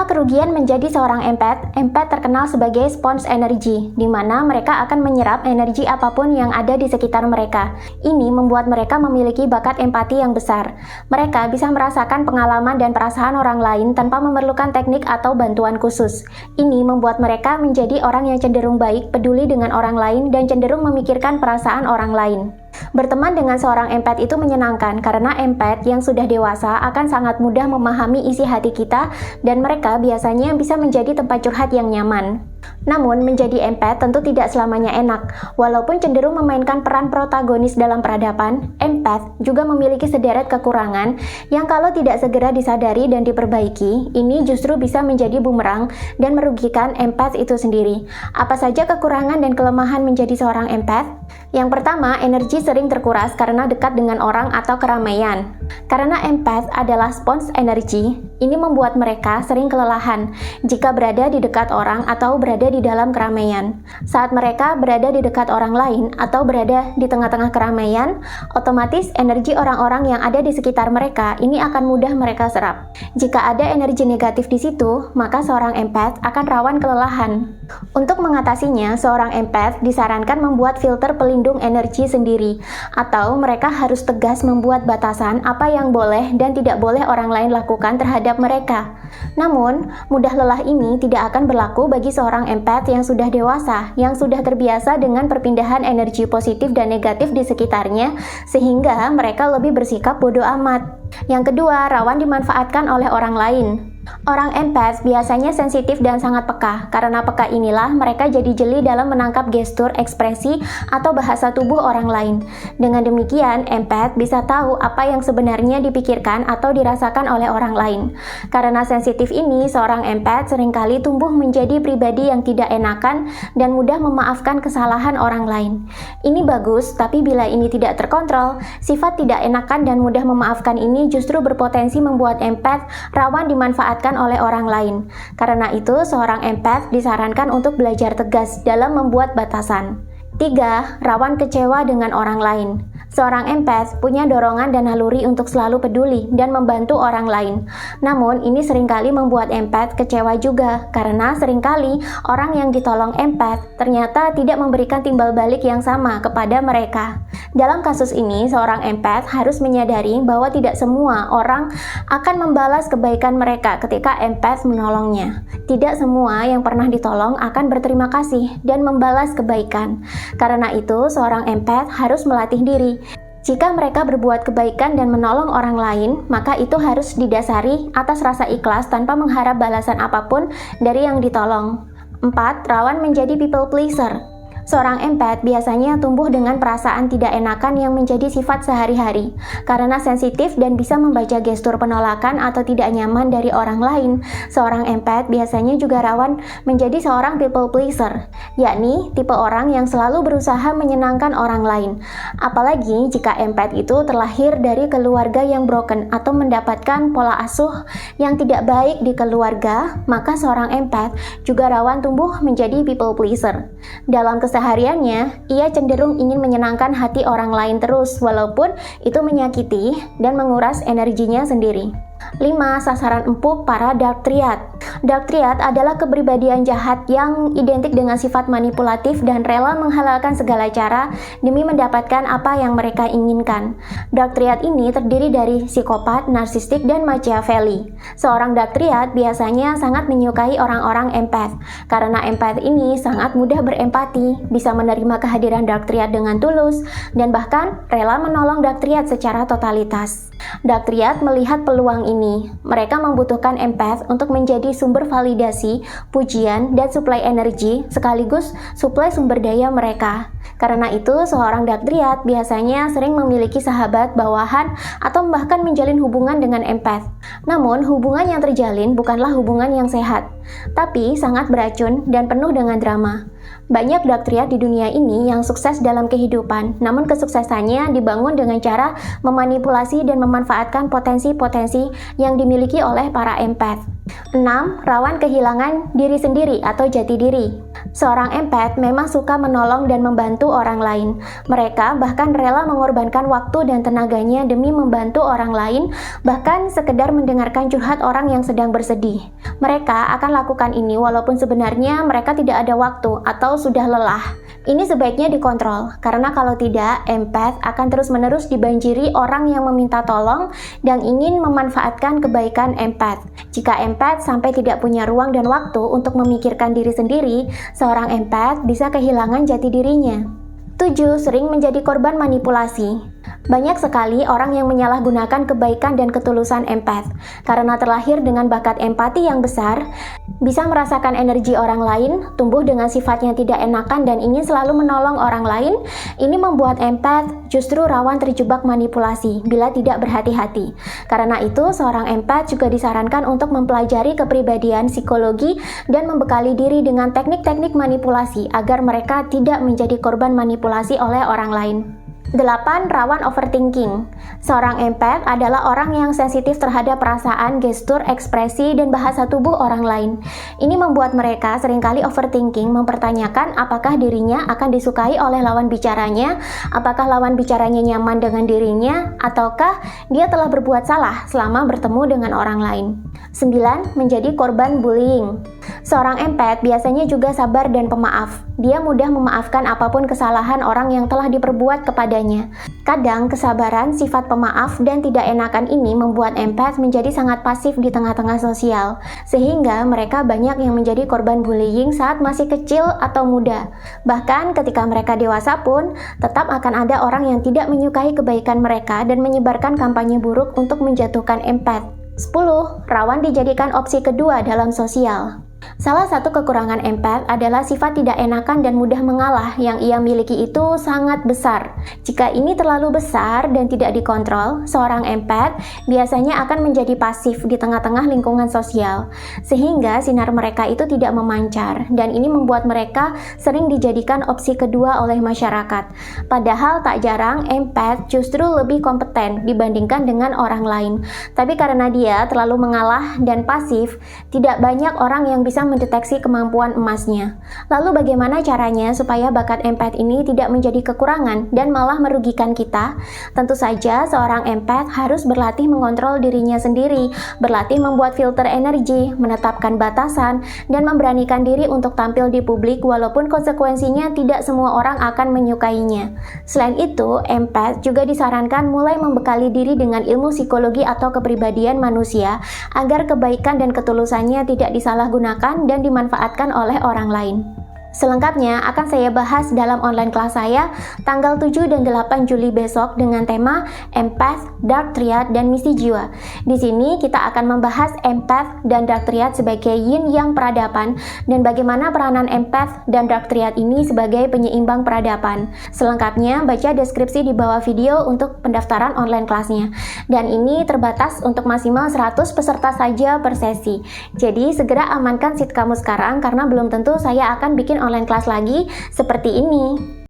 Tanpa kerugian menjadi seorang empath, empath terkenal sebagai sponge energy, di mana mereka akan menyerap energi apapun yang ada di sekitar mereka. Ini membuat mereka memiliki bakat empati yang besar. Mereka bisa merasakan pengalaman dan perasaan orang lain tanpa memerlukan teknik atau bantuan khusus. Ini membuat mereka menjadi orang yang cenderung baik, peduli dengan orang lain, dan cenderung memikirkan perasaan orang lain. Berteman dengan seorang empath itu menyenangkan karena empath yang sudah dewasa akan sangat mudah memahami isi hati kita dan mereka biasanya bisa menjadi tempat curhat yang nyaman. Namun, menjadi empath tentu tidak selamanya enak. Walaupun cenderung memainkan peran protagonis dalam peradaban, empath juga memiliki sederet kekurangan yang kalau tidak segera disadari dan diperbaiki, ini justru bisa menjadi bumerang dan merugikan empath itu sendiri. Apa saja kekurangan dan kelemahan menjadi seorang empath? Yang pertama, energi sering terkuras karena dekat dengan orang atau keramaian. Karena empath adalah sponge energy, ini membuat mereka sering kelelahan jika berada di dekat orang atau berada di dalam keramaian. Saat mereka berada di dekat orang lain atau berada di tengah-tengah keramaian, otomatis energi orang-orang yang ada di sekitar mereka ini akan mudah mereka serap. Jika ada energi negatif di situ, maka seorang empath akan rawan kelelahan. Untuk mengatasinya, seorang empath disarankan membuat filter pelindung energi sendiri, atau mereka harus tegas membuat batasan apa yang boleh dan tidak boleh orang lain lakukan terhadap mereka. Namun, mudah lelah ini tidak akan berlaku bagi seorang empath yang sudah dewasa, yang sudah terbiasa dengan perpindahan energi positif dan negatif di sekitarnya, sehingga mereka lebih bersikap bodoh amat. Yang kedua, rawan dimanfaatkan oleh orang lain. Orang empath biasanya sensitif dan sangat peka. Karena peka inilah mereka jadi jeli dalam menangkap gestur, ekspresi, atau bahasa tubuh orang lain. Dengan demikian, empath bisa tahu apa yang sebenarnya dipikirkan atau dirasakan oleh orang lain. Karena sensitif ini, seorang empath seringkali tumbuh menjadi pribadi yang tidak enakan dan mudah memaafkan kesalahan orang lain. Ini bagus, tapi bila ini tidak terkontrol, sifat tidak enakan dan mudah memaafkan ini justru berpotensi membuat empath rawan dimanfaatkan oleh orang lain. Karena itu, seorang empath disarankan untuk belajar tegas dalam membuat batasan. 3. Rawan kecewa dengan orang lain. Seorang empath punya dorongan dan naluri untuk selalu peduli dan membantu orang lain. Namun, ini seringkali membuat empath kecewa juga, karena seringkali orang yang ditolong empath ternyata tidak memberikan timbal balik yang sama kepada mereka. Dalam kasus ini, seorang empath harus menyadari bahwa tidak semua orang akan membalas kebaikan mereka ketika empath menolongnya. Tidak semua yang pernah ditolong akan berterima kasih dan membalas kebaikan. Karena itu, seorang empath harus melatih diri. Jika mereka berbuat kebaikan dan menolong orang lain, maka itu harus didasari atas rasa ikhlas tanpa mengharap balasan apapun dari yang ditolong. 4. Rawan menjadi people pleaser. Seorang empath biasanya tumbuh dengan perasaan tidak enakan yang menjadi sifat sehari-hari. Karena sensitif dan bisa membaca gestur penolakan atau tidak nyaman dari orang lain, seorang empath biasanya juga rawan menjadi seorang people pleaser, yakni tipe orang yang selalu berusaha menyenangkan orang lain. Apalagi jika empath itu terlahir dari keluarga yang broken atau mendapatkan pola asuh yang tidak baik di keluarga, maka seorang empath juga rawan tumbuh menjadi people pleaser. Dalam kesehariannya, ia cenderung ingin menyenangkan hati orang lain terus, walaupun itu menyakiti dan menguras energinya sendiri. 5. Sasaran empuk para dark triad. Dark triad adalah kepribadian jahat yang identik dengan sifat manipulatif dan rela menghalalkan segala cara demi mendapatkan apa yang mereka inginkan. Dark triad ini terdiri dari psikopat, narsistik, dan Machiavelli. Seorang dark triad biasanya sangat menyukai orang-orang empath. Karena empath ini sangat mudah berempati, bisa menerima kehadiran dark triad dengan tulus, dan bahkan rela menolong dark triad secara totalitas. Dark triad melihat peluang ini. Mereka membutuhkan empath untuk menjadi sumber validasi, pujian, dan suplai energi, sekaligus suplai sumber daya mereka. Karena itu, seorang dark triad biasanya sering memiliki sahabat, bawahan, atau bahkan menjalin hubungan dengan empath. Namun, hubungan yang terjalin bukanlah hubungan yang sehat, tapi sangat beracun dan penuh dengan drama. Banyak dark triad di dunia ini yang sukses dalam kehidupan, namun kesuksesannya dibangun dengan cara memanipulasi dan memanfaatkan potensi-potensi yang dimiliki oleh para empath. 6. Rawan kehilangan diri sendiri atau jati diri. Seorang empath memang suka menolong dan membantu orang lain. Mereka bahkan rela mengorbankan waktu dan tenaganya demi membantu orang lain, bahkan sekedar mendengarkan curhat orang yang sedang bersedih. Mereka akan lakukan ini walaupun sebenarnya mereka tidak ada waktu atau sudah lelah. Ini sebaiknya dikontrol, karena kalau tidak, empath akan terus-menerus dibanjiri orang yang meminta tolong dan ingin memanfaatkan kebaikan empath. Jika empath sampai tidak punya ruang dan waktu untuk memikirkan diri sendiri, seorang empath bisa kehilangan jati dirinya. 7. Sering menjadi korban manipulasi. Banyak sekali orang yang menyalahgunakan kebaikan dan ketulusan empath. Karena terlahir dengan bakat empati yang besar, bisa merasakan energi orang lain, tumbuh dengan sifatnya tidak enakan dan ingin selalu menolong orang lain, ini membuat empath justru rawan terjebak manipulasi bila tidak berhati-hati. Karena itu, seorang empath juga disarankan untuk mempelajari kepribadian psikologi dan membekali diri dengan teknik-teknik manipulasi agar mereka tidak menjadi korban manipulasi oleh orang lain. 8. Rawan overthinking. Seorang empath adalah orang yang sensitif terhadap perasaan, gestur, ekspresi, dan bahasa tubuh orang lain. Ini membuat mereka seringkali overthinking, mempertanyakan apakah dirinya akan disukai oleh lawan bicaranya, apakah lawan bicaranya nyaman dengan dirinya, ataukah dia telah berbuat salah selama bertemu dengan orang lain. 9. Menjadi korban bullying. Seorang empath biasanya juga sabar dan pemaaf. Dia mudah memaafkan apapun kesalahan orang yang telah diperbuat kepadanya. Kadang kesabaran, sifat pemaaf, dan tidak enakan ini membuat empath menjadi sangat pasif di tengah-tengah sosial, sehingga mereka banyak yang menjadi korban bullying saat masih kecil atau muda. Bahkan ketika mereka dewasa pun, tetap akan ada orang yang tidak menyukai kebaikan mereka dan menyebarkan kampanye buruk untuk menjatuhkan empath. 10. Rawan dijadikan opsi kedua dalam sosial. Salah satu kekurangan empath adalah sifat tidak enakan dan mudah mengalah yang ia miliki itu sangat besar. Jika ini terlalu besar dan tidak dikontrol, seorang empath biasanya akan menjadi pasif di tengah-tengah lingkungan sosial, sehingga sinar mereka itu tidak memancar, dan ini membuat mereka sering dijadikan opsi kedua oleh masyarakat. Padahal tak jarang empath justru lebih kompeten dibandingkan dengan orang lain. Tapi karena dia terlalu mengalah dan pasif, tidak banyak orang yang bisa mendeteksi kemampuan emasnya. Lalu bagaimana caranya supaya bakat empath ini tidak menjadi kekurangan dan malah merugikan kita? Tentu saja seorang empath harus berlatih mengontrol dirinya sendiri, berlatih membuat filter energi, menetapkan batasan, dan memberanikan diri untuk tampil di publik walaupun konsekuensinya tidak semua orang akan menyukainya. Selain itu, empath juga disarankan mulai membekali diri dengan ilmu psikologi atau kepribadian manusia agar kebaikan dan ketulusannya tidak disalahgunakan dan dimanfaatkan oleh orang lain. Selengkapnya akan saya bahas dalam online kelas saya tanggal 7 dan 8 Juli besok dengan tema Empath, Dark Triad, dan Misi Jiwa. Di sini kita akan membahas Empath dan Dark Triad sebagai yin yang peradaban dan bagaimana peranan Empath dan Dark Triad ini sebagai penyeimbang peradaban. Selengkapnya baca deskripsi di bawah video untuk pendaftaran online kelasnya. Dan ini terbatas untuk maksimal 100 peserta saja per sesi. Jadi segera amankan seat kamu sekarang karena belum tentu saya akan bikin online kelas lagi seperti ini.